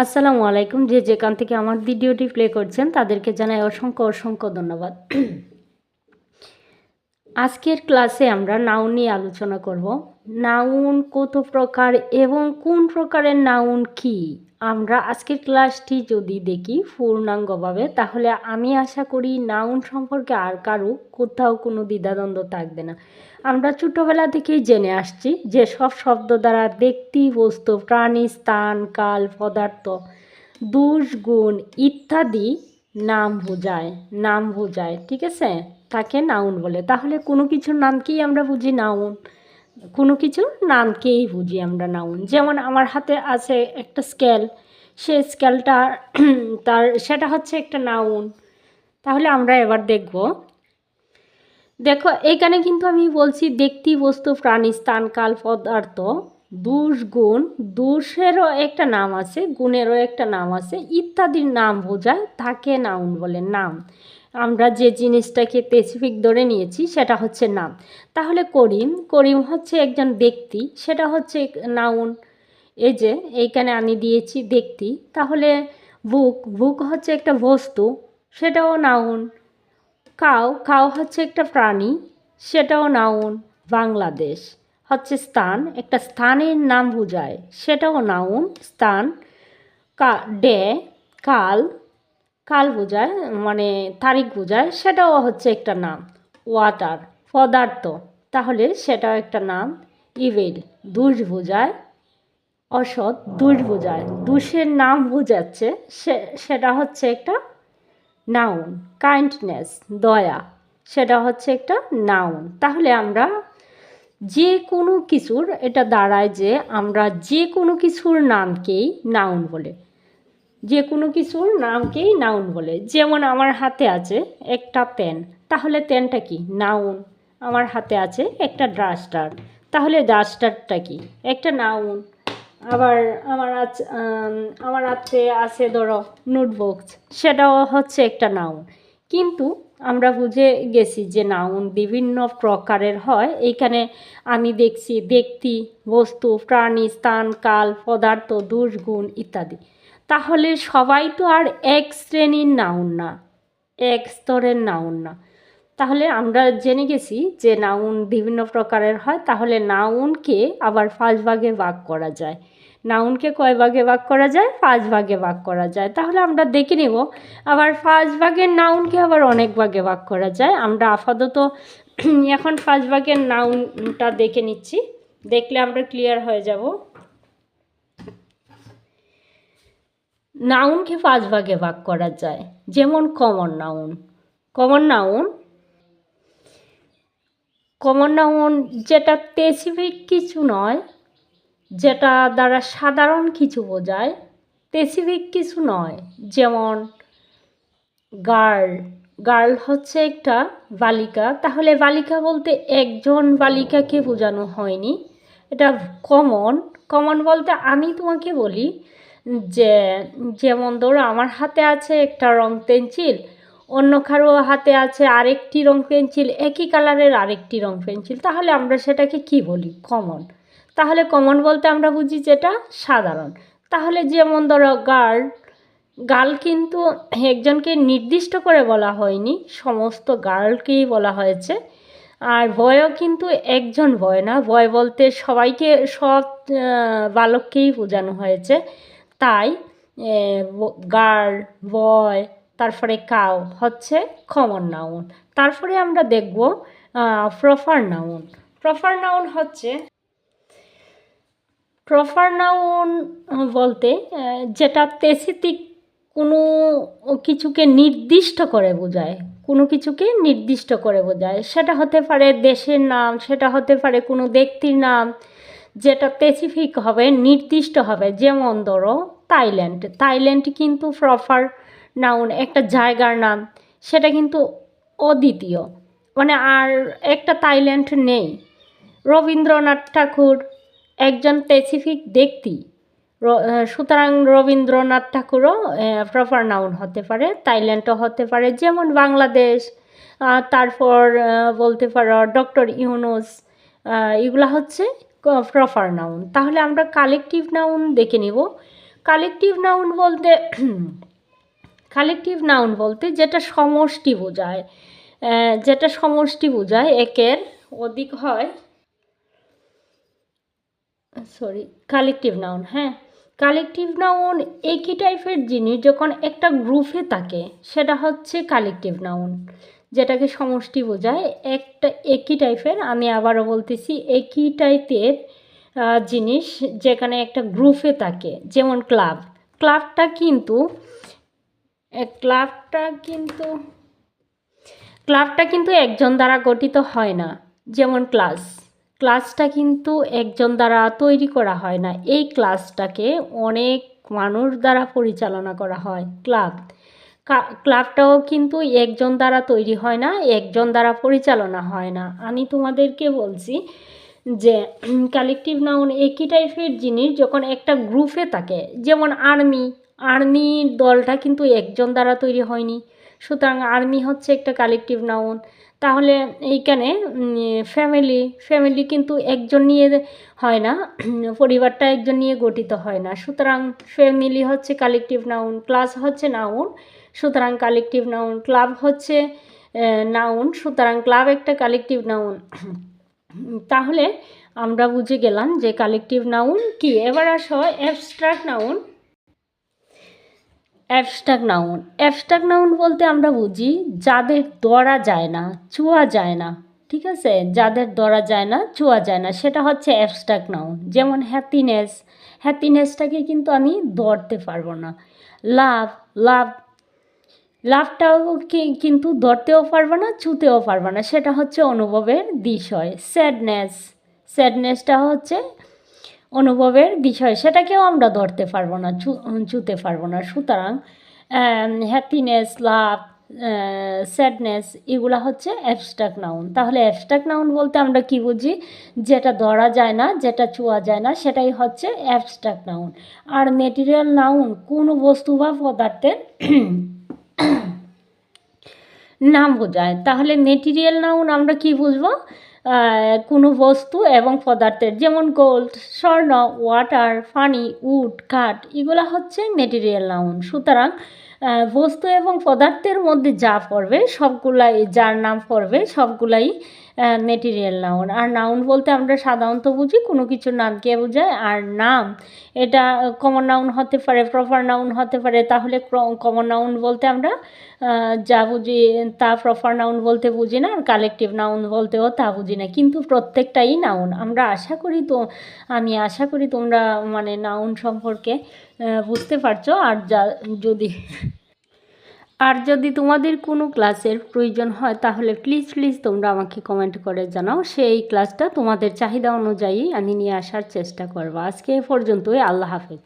আসসালামু আলাইকুম। যে যেখান থেকে আমার ভিডিওটি প্লে করছেন তাদেরকে জানাই অসংখ্য অসংখ্য ধন্যবাদ। আজকের ক্লাসে আমরা নাউন নিয়ে আলোচনা করব। নাউন কত প্রকার এবং কোন প্রকারের নাউন কি? আমরা আজকের ক্লাসটি যদি দেখি পূর্ণাঙ্গভাবে, তাহলে আমি আশা করি নাউন সম্পর্কে আর কারো কোথাও কোনো দ্বিধাদ্বন্দ্ব থাকবে না। আমরা ছোটোবেলা থেকেই জেনে আসছি যে সব শব্দ দ্বারা ব্যক্তি, বস্তু, প্রাণী, স্থান, কাল, পদার্থ, দোষ, গুণ ইত্যাদি নাম বোঝায়, ঠিক আছে? তাকে নাউন বলে। তাহলে কোনো কিছুর নামকেই আমরা বুঝি নাউন, কোনো কিছুর নামকেই বুঝি আমরা নাউন। যেমন আমার হাতে আছে একটা স্কেল, সে স্কেলটা সেটা হচ্ছে একটা নাউন। তাহলে আমরা এবার দেখো এখানে কিন্তু আমি বলছি ব্যক্তি, বস্তু, প্রাণী, স্থান, কাল, পদার্থ, দোষ, গুণ। দোষেরও একটা নাম আছে, গুণেরও একটা নাম আছে, ইত্যাদির নাম বোঝায়, তাকে নাউন বলে। নাম, আমরা যে জিনিসটাকে স্পেসিফিক ধরে নিয়েছি সেটা হচ্ছে নাম। তাহলে করিম হচ্ছে একজন ব্যক্তি, সেটা হচ্ছে নাউন। এই যে এইখানে আমি দিয়েছি ব্যক্তি। তাহলে বুক হচ্ছে একটা বস্তু, সেটাও নাউন। কাউ হচ্ছে একটা প্রাণী, সেটাও নাউন। বাংলাদেশ হচ্ছে স্থান, একটা স্থানের নাম বোঝায়, সেটাও নাউন, স্থান। ডে, কাল, কাল বোঝায় মানে তারিখ বোঝায়, সেটাও হচ্ছে একটা নাম। ওয়াটার, পদার্থ, তাহলে সেটাও একটা নাম। ইভিল, দুষ বোঝায়, অসৎ, দুষ বোঝায়, দুষের নাম বোঝাচ্ছে, সেটা হচ্ছে একটা নাউন। কাইন্ডনেস, দয়া, সেটা হচ্ছে একটা নাউন। তাহলে আমরা যে কোনো কিছুর, এটা দাঁড়ায় যে আমরা যে কোনো কিছুর নামকেই নাউন বলে, যে কোনো কিছুর নামকেই নাউন বলে। যেমন আমার হাতে আছে একটা পেন, তাহলে পেনটা কি? নাউন। আমার হাতে আছে একটা ডাস্টার, তাহলে ডাস্টারটা কি? একটা নাউন। আবার আমার হাতে আছে ধরো নোটবুকস, সেটাও হচ্ছে একটা নাউন। কিন্তু আমরা বুঝে গেছি যে নাউন বিভিন্ন প্রকারের হয়। এইখানে আমি দেখছি ব্যক্তি, বস্তু, প্রাণী, স্থান, কাল, পদার্থ, দোষ, গুণ ইত্যাদি। তাহলে সবাই তো আর এক শ্রেণীর নাউন না, এক স্তরের নাউন না। তাহলে আমরা জেনে গেছি যে নাউন বিভিন্ন প্রকারের হয়। তাহলে নাউনকে আবার 5 ভাগে ভাগ করা যায়। নাউনকে কয় ভাগে ভাগ করা যায়? 5 ভাগে ভাগ করা যায়। তাহলে আমরা দেখে নেব আবার 5 ভাগের নাউনকে আবার অনেক ভাগে ভাগ করা যায়। আমরা আপাতত এখন 5 ভাগের নাউনটা দেখে নিচ্ছি, দেখলে আমরা ক্লিয়ার হয়ে যাব। নাউনকে 5 ভাগে ভাগ করা যায়। যেমন কমন নাউন। কমন নাউন যেটা স্পেসিফিক কিছু নয়, যেটা দ্বারা সাধারণ কিছু বোঝায়, স্পেসিফিক কিছু নয়। যেমন গার্ল হচ্ছে একটা বালিকা, তাহলে বালিকা বলতে একজন বালিকাকে বোঝানো হয়নি, এটা কমন বলতে আমি তোমাকে বলি যে, যেমন ধরো আমার হাতে আছে একটা রং পেন্সিল, অন্য কারো হাতে আছে আরেকটি রং পেন্সিল, একই কালারের আরেকটি রং পেন্সিল, তাহলে আমরা সেটাকে কি বলি? কমন। তাহলে কমন বলতে আমরা বুঝি যেটা সাধারণ। তাহলে যেমন ধরো গার্ল কিন্তু একজনকে নির্দিষ্ট করে বলা হয়নি, সমস্ত গার্লকেই বলা হয়েছে। আর বয়ও কিন্তু একজন বয় না, বয় বলতে সবাইকে, সব বালককেই বোঝানো হয়েছে। তাই গার্ল, বয়, তারপরে কাউ হচ্ছে কমন নাউন। তারপরে আমরা দেখব প্রপার নাউন। প্রপার নাউন বলতে যেটা স্পেসিফিক কোনো কিছুকে নির্দিষ্ট করে বোঝায়, সেটা হতে পারে দেশের নাম, সেটা হতে পারে কোনো ব্যক্তির নাম, যেটা স্পেসিফিক হবে, নির্দিষ্ট হবে। যেমন ধরো থাইল্যান্ড কিন্তু প্রপার নাউন, একটা জায়গার নাম, সেটা কিন্তু অদ্বিতীয়, মানে আর একটা থাইল্যান্ড নেই। রবীন্দ্রনাথ ঠাকুর একজন স্পেসিফিক ব্যক্তি, সুতরাং রবীন্দ্রনাথ ঠাকুরও প্রপার নাউন হতে পারে, থাইল্যান্ডও হতে পারে। যেমন বাংলাদেশ, তারপর বলতে পারো ডক্টর ইউনুস, এগুলা হচ্ছে প্রপার নাউন। তাহলে আমরা কালেকটিভ নাউন দেখে নিব। কালেকটিভ নাউন বলতে কালেকটিভ নাউন বলতে যেটা সমষ্টি বোঝায়, একের অধিক হয়, কালেকটিভ নাউন। হ্যাঁ, কালেকটিভ নাউন একই টাইপের জিনিস যখন একটা গ্রুপে থাকে সেটা হচ্ছে কালেকটিভ নাউন, যেটাকে সমষ্টি বোঝায়, একটা একই টাইপের, আমি আবারও বলতেছি, একই টাইপের জিনিস যেখানে একটা গ্রুপে থাকে, যেমন ক্লাব। ক্লাবটা কিন্তু একজন দ্বারা গঠিত হয় না, যেমন ক্লাসটা কিন্তু একজন দ্বারা তৈরি করা হয় না, এই ক্লাসটাকে অনেক মানুষ দ্বারা পরিচালনা করা হয়। ক্লাবটাও কিন্তু একজন দ্বারা তৈরি হয় না, একজন দ্বারা পরিচালনা হয় না। আমি তোমাদেরকে বলছি যে কালেকটিভ নাউন একই টাইপের জিনিস যখন একটা গ্রুপে থাকে, যেমন আর্মির দলটা কিন্তু একজন দ্বারা তৈরি হয়নি, সুতরাং আর্মি হচ্ছে একটা কালেকটিভ নাউন। তাহলে এইখানে ফ্যামিলি কিন্তু একজন নিয়ে হয় না, পরিবারটা একজন নিয়ে গঠিত হয় না, সুতরাং ফ্যামিলি হচ্ছে কালেকটিভ নাউন। ক্লাস হচ্ছে নাউন, সুতরাং কালেকটিভ নাউন। ক্লাব হচ্ছে নাউন, সুতরাং ক্লাব একটা কালেকটিভ নাউন। তাহলে আমরা বুঝে গেলাম যে কালেকটিভ নাউন কি। এবার আসো অ্যাবস্ট্রাক্ট নাউন। অ্যাবস্ট্রাক্ট নাউন বলতে আমরা বুঝি যাদের ধরা যায় না, ছোঁয়া যায় না, ঠিক আছে, যাদের ধরা যায় না, ছোঁয়া যায় না, সেটা হচ্ছে অ্যাবস্ট্রাক্ট নাউন। যেমন হ্যাপিনেসটাকে কিন্তু আমি ধরতে পারবো না। লাভটাও কিন্তু ধরতেও পারবো না, ছুঁতেও পারবো না, সেটা হচ্ছে অনুভবের বিষয়। স্যাডনেসটা হচ্ছে অনুভবের বিষয়, সেটাকেও আমরা ধরতে পারবো না, ছুঁতে পারবো না। সুতরাং হ্যাপিনেস, লাভ, স্যাডনেস, এগুলা হচ্ছে অ্যাবস্ট্রাক্ট নাউন। তাহলে অ্যাবস্ট্রাক্ট নাউন বলতে আমরা কি বুঝি? যেটা ধরা যায় না, যেটা ছোঁয়া যায় না, সেটাই হচ্ছে অ্যাবস্ট্রাক্ট নাউন। আর ম্যাটেরিয়াল নাউন কোনো বস্তু বা পদার্থের নাম বোঝায়। তাহলে ম্যাটেরিয়াল নাউন আমরা কি বুঝবো? কোনো বস্তু এবং পদার্থের, যেমন গোল্ড, স্বর্ণ, ওয়াটার, পানি, উড, কাঠ, এগুলো হচ্ছে ম্যাটেরিয়াল নাউন। সুতরাং বস্তু এবং পদার্থের মধ্যে যা পড়বে সবগুলাই, যার নাম পড়বে সবগুলাই ম্যাটেরিয়াল নাউন। আর নাউন বলতে আমরা সাধারণত বুঝি কোনো কিছুর নামকে বোঝায়। আর নাম এটা কমন নাউন হতে পারে, প্রপার নাউন হতে পারে। তাহলে কমন নাউন বলতে আমরা যা বুঝি তা প্রপার নাউন বলতে বুঝি না, আর কালেকটিভ নাউন বলতেও তা বুঝি না, কিন্তু প্রত্যেকটাই নাউন। আমি আশা করি তোমরা মানে নাউন সম্পর্কে বুঝতে পারছো। আর যদি তোমাদের কোনো ক্লাসের প্রয়োজন হয় তাহলে প্লিজ তোমরা আমাকে কমেন্ট করে জানাও, সেই ক্লাসটা তোমাদের চাহিদা অনুযায়ী আমি নিয়ে আসার চেষ্টা করব। আজকে এ পর্যন্তই। আল্লাহ হাফেজ।